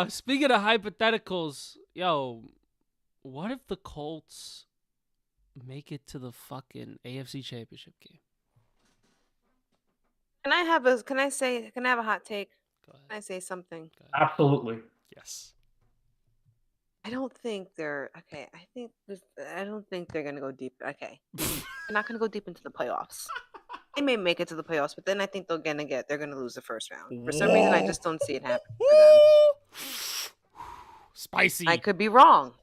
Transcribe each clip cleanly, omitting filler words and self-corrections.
Speaking of hypotheticals, yo, what if the Colts make it to the fucking AFC Championship game? Can I have a hot take? Go ahead. Can I say something? Go ahead. Absolutely. Yes. I don't think they're okay. I don't think they're gonna go deep. Okay, they're not gonna go deep into the playoffs. They may make it to the playoffs, but then I think they're gonna lose the first round. For some reason, I just don't see it happening for them. Spicy. I could be wrong.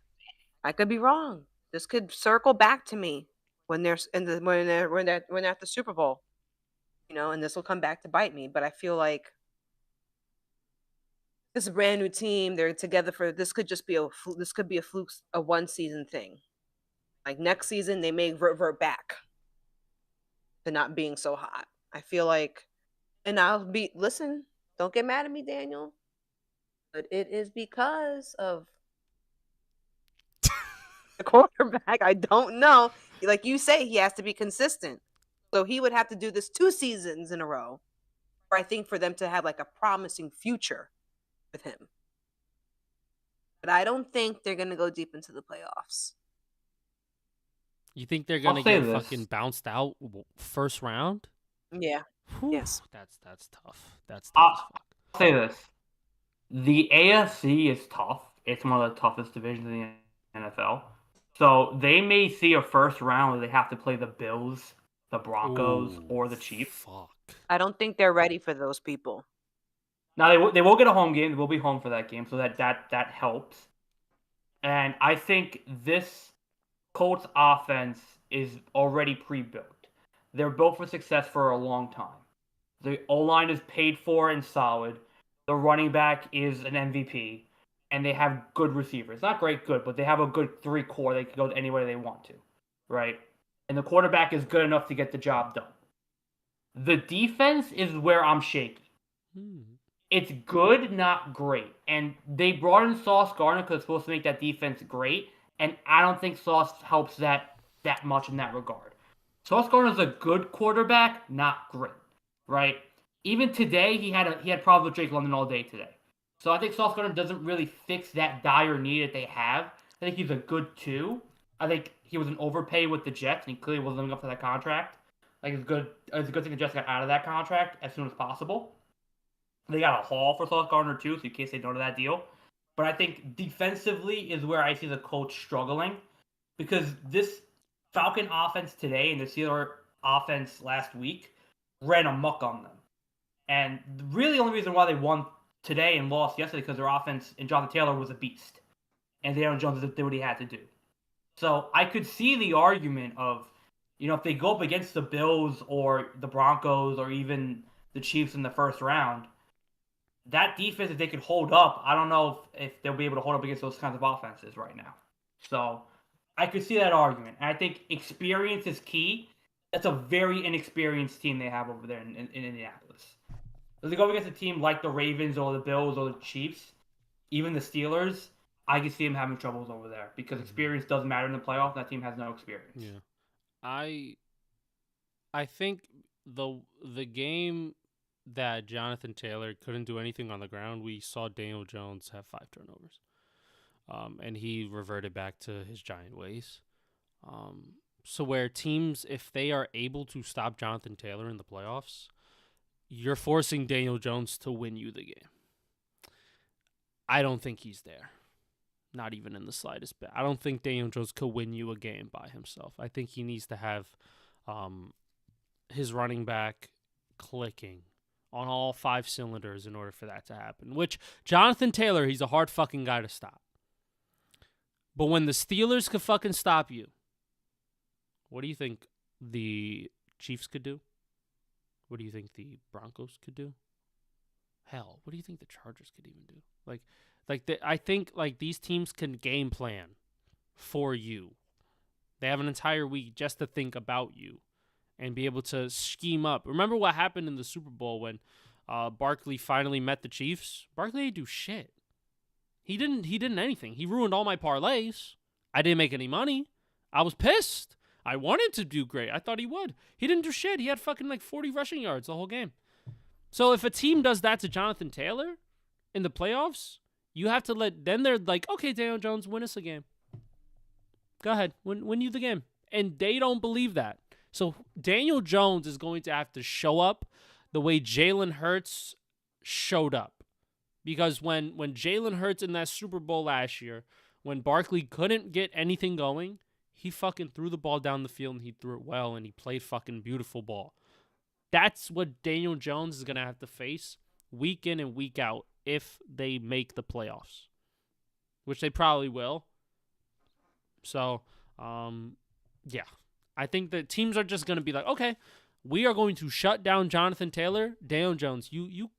This could circle back to me when they're at the Super Bowl, and this will come back to bite me. But I feel like this is a brand new team. They're together for this. Could just be a fluke, a one season thing. Like next season, they may revert back to not being so hot. I feel like, and listen. Don't get mad at me, Daniel, but it is because of the quarterback. I don't know. Like you say, he has to be consistent. So he would have to do this 2 seasons in a row, or I think for them to have like a promising future with him. But I don't think they're going to go deep into the playoffs. You think they're gonna get fucking bounced out first round? Yeah. Whew, yes. That's tough. That's tough as fuck. I'll say this. The AFC is tough. It's one of the toughest divisions in the NFL. So they may see a first round where they have to play the Bills, the Broncos, or the Chiefs. Fuck. I don't think they're ready for those people. Now they will get a home game. They will be home for that game, so that helps. And I think this Colts offense is already pre-built. They're built for success for a long time. The O-line is paid for and solid. The running back is an MVP. And they have good receivers. Not great good, but they have a good 3 core. They can go anywhere they want to, right? And the quarterback is good enough to get the job done. The defense is where I'm shaky. It's good, not great. And they brought in Sauce Gardner because it's supposed to make that defense great. And I don't think Sauce helps that much in that regard. Sauce Gardner's a good quarterback, not great, right? Even today, he had problems with Drake London all day today. So I think Sauce Gardner doesn't really fix that dire need that they have. I think he's a good 2. I think he was an overpay with the Jets, and he clearly wasn't living up to that contract. Like it's a good thing the Jets got out of that contract as soon as possible. They got a haul for Sauce Gardner too, so you can't say no to that deal. But I think defensively is where I see the Colts struggling, because this Falcon offense today and the Steelers offense last week ran amok on them. And really the only reason why they won today and lost yesterday because their offense and Jonathan Taylor was a beast. And Aaron Jones did what he had to do. So I could see the argument of, if they go up against the Bills or the Broncos or even the Chiefs in the first round, that defense, if they could hold up, I don't know if they'll be able to hold up against those kinds of offenses right now. So I could see that argument. And I think experience is key. That's a very inexperienced team they have over there in Indianapolis. If they go against a team like the Ravens or the Bills or the Chiefs, even the Steelers, I can see them having troubles over there because experience doesn't matter in the playoffs. That team has no experience. Yeah, I think the game that Jonathan Taylor couldn't do anything on the ground, we saw Daniel Jones have 5 turnovers, and he reverted back to his giant ways. So where teams, if they are able to stop Jonathan Taylor in the playoffs, you're forcing Daniel Jones to win you the game. I don't think he's there. Not even in the slightest bit. I don't think Daniel Jones could win you a game by himself. I think he needs to have his running back clicking on all 5 cylinders in order for that to happen. Which, Jonathan Taylor, he's a hard fucking guy to stop. But when the Steelers could fucking stop you, what do you think the Chiefs could do? What do you think the Broncos could do? Hell, what do you think the Chargers could even do? I think these teams can game plan for you. They have an entire week just to think about you and be able to scheme up. Remember what happened in the Super Bowl when Barkley finally met the Chiefs? Barkley didn't do shit. He didn't anything. He ruined all my parlays. I didn't make any money. I was pissed. I wanted to do great. I thought he would. He didn't do shit. He had fucking 40 rushing yards the whole game. So if a team does that to Jonathan Taylor in the playoffs, You have to then they're like, okay, Daniel Jones, win us a game. Go ahead, win you the game. And they don't believe that. So Daniel Jones is going to have to show up the way Jalen Hurts showed up. Because when Jalen Hurts in that Super Bowl last year, when Barkley couldn't get anything going, he fucking threw the ball down the field and he threw it well and he played fucking beautiful ball. That's what Daniel Jones is going to have to face week in and week out if they make the playoffs, which they probably will. So, yeah. I think that teams are just going to be like, okay, we are going to shut down Jonathan Taylor. Daniel Jones, you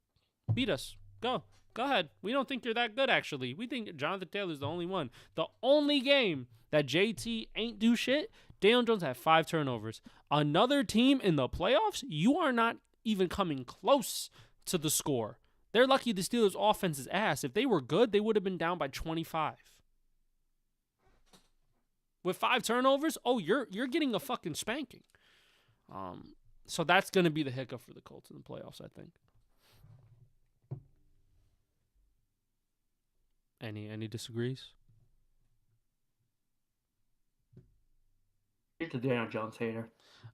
beat us. Go ahead. We don't think you're that good, actually. We think Jonathan Taylor's the only one. The only game that JT ain't do shit, Daniel Jones had 5 turnovers. Another team in the playoffs, you are not even coming close to the score. They're lucky the Steelers' offense is ass. If they were good, they would have been down by 25. With 5 turnovers, you're getting a fucking spanking. So that's going to be the hiccup for the Colts in the playoffs, I think. Any disagrees? You're the Daniel Jones hater.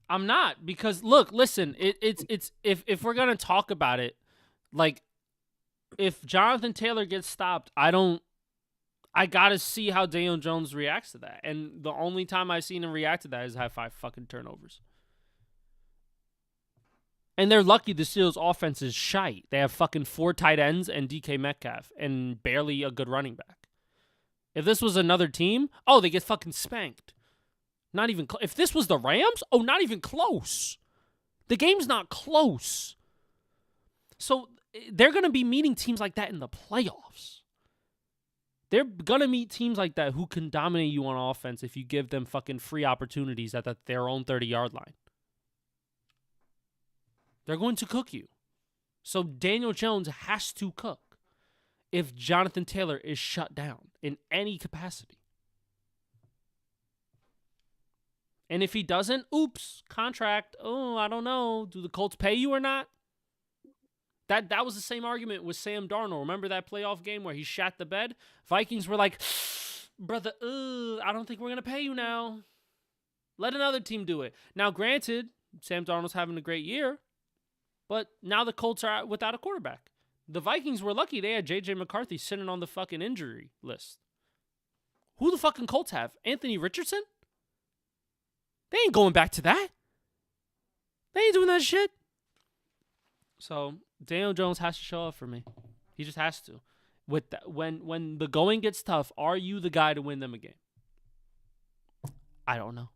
I'm not, because listen, it's if we're gonna talk about it, like if Jonathan Taylor gets stopped, I gotta see how Daniel Jones reacts to that. And the only time I've seen him react to that is have 5 fucking turnovers. And they're lucky the Steelers' offense is shite. They have fucking 4 tight ends and DK Metcalf and barely a good running back. If this was another team, they get fucking spanked. Not even if this was the Rams, not even close. The game's not close. So they're going to be meeting teams like that in the playoffs. They're going to meet teams like that who can dominate you on offense if you give them fucking free opportunities at their own 30-yard line. They're going to cook you. So Daniel Jones has to cook if Jonathan Taylor is shut down in any capacity. And if he doesn't, oops, contract. I don't know. Do the Colts pay you or not? That was the same argument with Sam Darnold. Remember that playoff game where he shat the bed? Vikings were like, brother, I don't think we're going to pay you now. Let another team do it. Now, granted, Sam Darnold's having a great year, but now the Colts are without a quarterback. The Vikings were lucky they had J.J. McCarthy sitting on the fucking injury list. Who the fucking Colts have? Anthony Richardson? They ain't going back to that. They ain't doing that shit. So Daniel Jones has to show up for me. He just has to. With that, when the going gets tough, are you the guy to win them a game? I don't know.